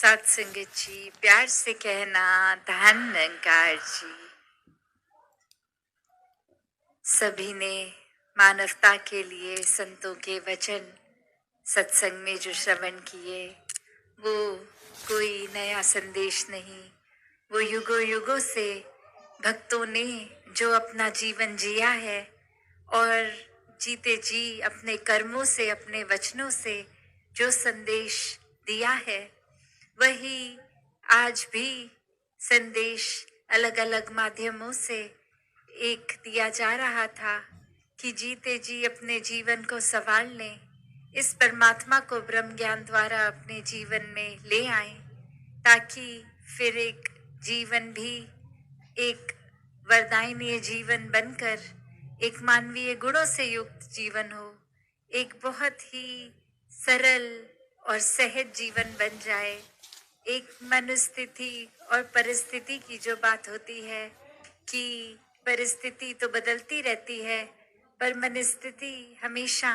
सात संगत जी, प्यार से कहना धन निरंकार जी। सभी ने मानवता के लिए संतों के वचन सत्संग में जो श्रवण किए, वो कोई नया संदेश नहीं। वो युगों युगों से भक्तों ने जो अपना जीवन जिया है और जीते जी अपने कर्मों से, अपने वचनों से जो संदेश दिया है, वही आज भी संदेश अलग अलग माध्यमों से एक दिया जा रहा था कि जीते जी अपने जीवन को संवार लें, इस परमात्मा को ब्रह्म ज्ञान द्वारा अपने जीवन में ले आएं, ताकि फिर एक जीवन भी एक वरदायनीय जीवन बनकर एक मानवीय गुणों से युक्त जीवन हो, एक बहुत ही सरल और सहज जीवन बन जाए। एक मनस्थिति और परिस्थिति की जो बात होती है कि परिस्थिति तो बदलती रहती है, पर मनस्थिति हमेशा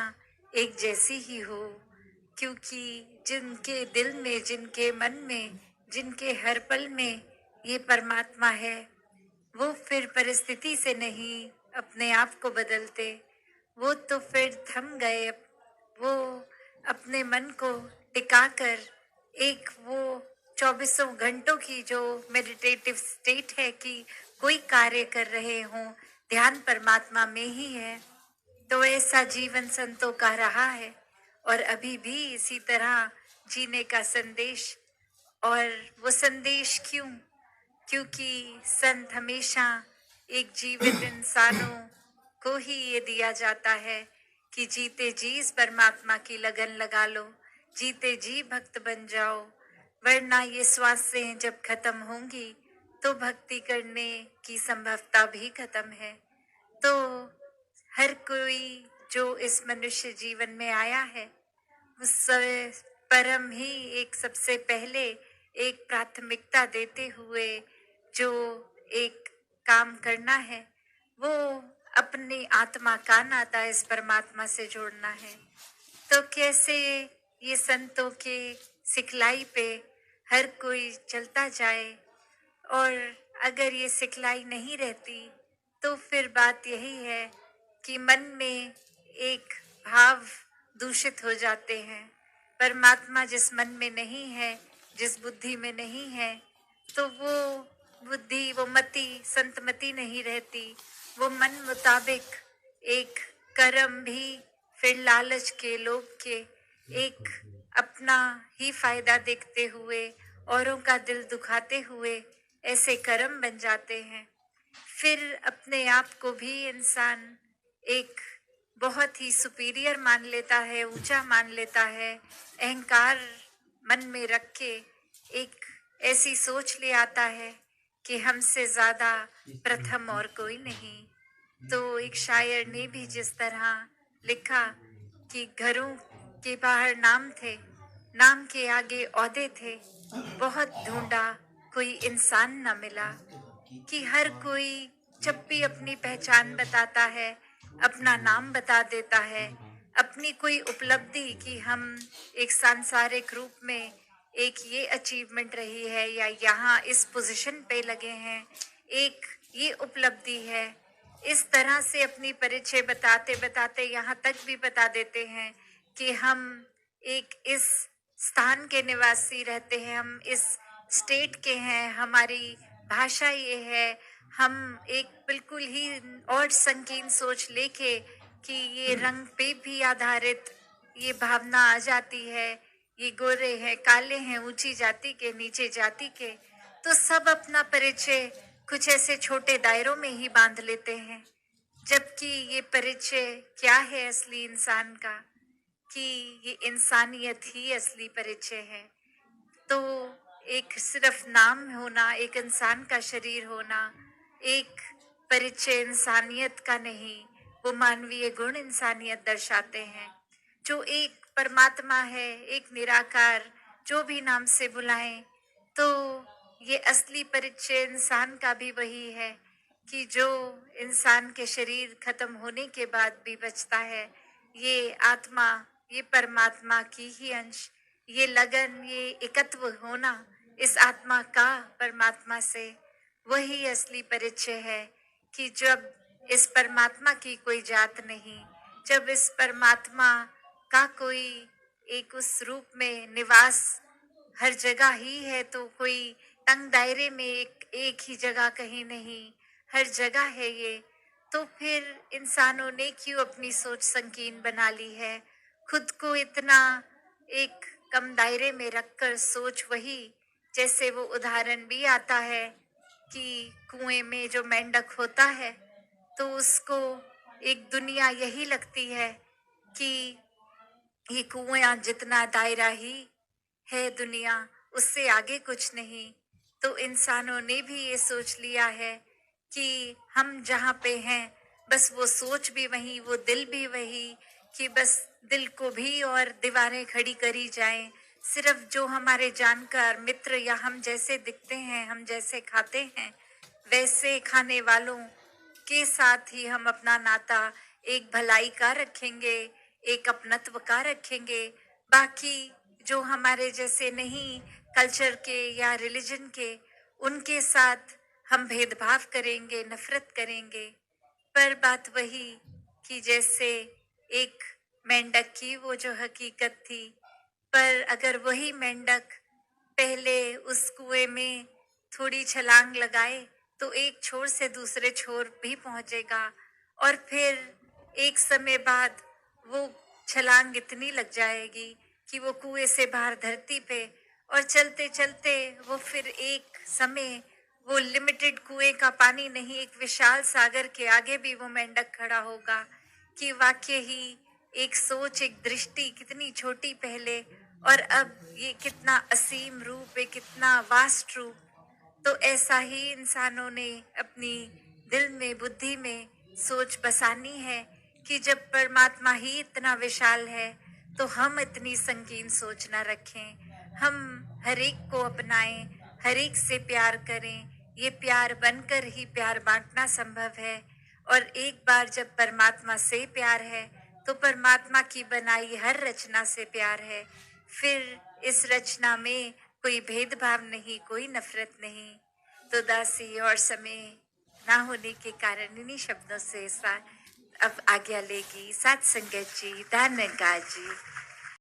एक जैसी ही हो, क्योंकि जिनके दिल में, जिनके मन में, जिनके हर पल में ये परमात्मा है, वो फिर परिस्थिति से नहीं अपने आप को बदलते। वो तो फिर थम गए, वो अपने मन को टिकाकर एक वो 24 घंटों की जो मेडिटेटिव स्टेट है कि कोई कार्य कर रहे हों, ध्यान परमात्मा में ही है। तो ऐसा जीवन संतों का रहा है और अभी भी इसी तरह जीने का संदेश। और वो संदेश क्यों? क्योंकि संत हमेशा एक जीवित इंसानों को ही ये दिया जाता है कि जीते जी इस परमात्मा की लगन लगा लो, जीते जी भक्त बन जाओ, वरना ये श्वासें जब खत्म होंगी तो भक्ति करने की संभवता भी खत्म है। तो हर कोई जो इस मनुष्य जीवन में आया है, उस परम ही एक सबसे पहले एक प्राथमिकता देते हुए जो एक काम करना है, वो अपनी आत्मा का नाता इस परमात्मा से जोड़ना है। तो कैसे ये संतों के सिखलाई पे हर कोई चलता जाए, और अगर ये सिखलाई नहीं रहती तो फिर बात यही है कि मन में एक भाव दूषित हो जाते हैं। परमात्मा जिस मन में नहीं है, जिस बुद्धि में नहीं है, तो वो बुद्धि, वो मति संतमति नहीं रहती। वो मन मुताबिक एक कर्म भी फिर लालच के, लोभ के, एक अपना ही फायदा देखते हुए, औरों का दिल दुखाते हुए ऐसे कर्म बन जाते हैं। फिर अपने आप को भी इंसान एक बहुत ही सुपीरियर मान लेता है, ऊंचा मान लेता है, अहंकार मन में रख के एक ऐसी सोच ले आता है कि हमसे ज्यादा प्रथम और कोई नहीं। तो एक शायर ने भी जिस तरह लिखा कि घरों के बाहर नाम थे, नाम के आगे ओहदे थे, बहुत ढूंढा कोई इंसान न मिला। कि हर कोई जब भी अपनी पहचान बताता है, अपना नाम बता देता है, अपनी कोई उपलब्धि कि हम एक सांसारिक रूप में एक ये अचीवमेंट रही है या यहाँ इस पोजीशन पे लगे हैं, एक ये उपलब्धि है, इस तरह से अपनी परिचय बताते बताते यहाँ तक भी बता देते हैं कि हम एक इस स्थान के निवासी रहते हैं, हम इस स्टेट के हैं, हमारी भाषा ये है। हम एक बिल्कुल ही और संकीर्ण सोच लेके कि ये रंग पे भी आधारित ये भावना आ जाती है, ये गोरे हैं, काले हैं, ऊंची जाति के, नीचे जाति के, तो सब अपना परिचय कुछ ऐसे छोटे दायरों में ही बांध लेते हैं। जबकि ये परिचय क्या है असली इंसान का, कि ये इंसानियत ही असली परिचय है। तो एक सिर्फ नाम होना, एक इंसान का शरीर होना, एक परिचय इंसानियत का नहीं, वो मानवीय गुण इंसानियत दर्शाते हैं। जो एक परमात्मा है, एक निराकार, जो भी नाम से बुलाएं, तो ये असली परिचय इंसान का भी वही है कि जो इंसान के शरीर खत्म होने के बाद भी बचता है, ये आत्मा, ये परमात्मा की ही अंश, ये लगन, ये एकत्व होना इस आत्मा का परमात्मा से, वही असली परिचय है कि जब इस परमात्मा की कोई जात नहीं, जब इस परमात्मा का कोई एक उस रूप में निवास हर जगह ही है, तो कोई तंग दायरे में एक ही जगह कहीं नहीं, हर जगह है ये। तो फिर इंसानों ने क्यों अपनी सोच संकीर्ण बना ली है, खुद को इतना एक कम दायरे में रखकर सोच वही, जैसे वो उदाहरण भी आता है कि कुएं में जो मेंढक होता है तो उसको एक दुनिया यही लगती है कि ये कुआं जितना दायरा ही है दुनिया, उससे आगे कुछ नहीं। तो इंसानों ने भी ये सोच लिया है कि हम जहाँ पे हैं बस वो सोच भी वही, वो दिल भी वही, कि बस दिल को भी और दीवारें खड़ी करी जाएं। सिर्फ जो हमारे जानकार मित्र या हम जैसे दिखते हैं, हम जैसे खाते हैं, वैसे खाने वालों के साथ ही हम अपना नाता एक भलाई का रखेंगे, एक अपनत्व का रखेंगे। बाकी जो हमारे जैसे नहीं, कल्चर के या रिलीजन के, उनके साथ हम भेदभाव करेंगे, नफरत करेंगे। पर बात वही कि जैसे एक मेंढक की वो जो हकीकत थी, पर अगर वही मेंढक पहले उस कुएं में थोड़ी छलांग लगाए तो एक छोर से दूसरे छोर भी पहुंचेगा, और फिर एक समय बाद वो छलांग इतनी लग जाएगी कि वो कुएं से बाहर धरती पे, और चलते चलते वो फिर एक समय वो लिमिटेड कुएं का पानी नहीं, एक विशाल सागर के आगे भी वो मेंढक खड़ा होगा कि वाकई ही एक सोच, एक दृष्टि कितनी छोटी पहले, और अब ये कितना असीम रूप है, कितना वास्ट रूप। तो ऐसा ही इंसानों ने अपनी दिल में, बुद्धि में सोच बसानी है कि जब परमात्मा ही इतना विशाल है तो हम इतनी संकीर्ण सोच न रखें। हम हर एक को अपनाएं, हर एक से प्यार करें। ये प्यार बनकर ही प्यार बांटना संभव है। और एक बार जब परमात्मा से प्यार है तो परमात्मा की बनाई हर रचना से प्यार है। फिर इस रचना में कोई भेदभाव नहीं, कोई नफरत नहीं। तो दासी और समय ना होने के कारण इन्हीं शब्दों से अब आज्ञा लेगी। साथ संगत जी, धन्यवाद जी।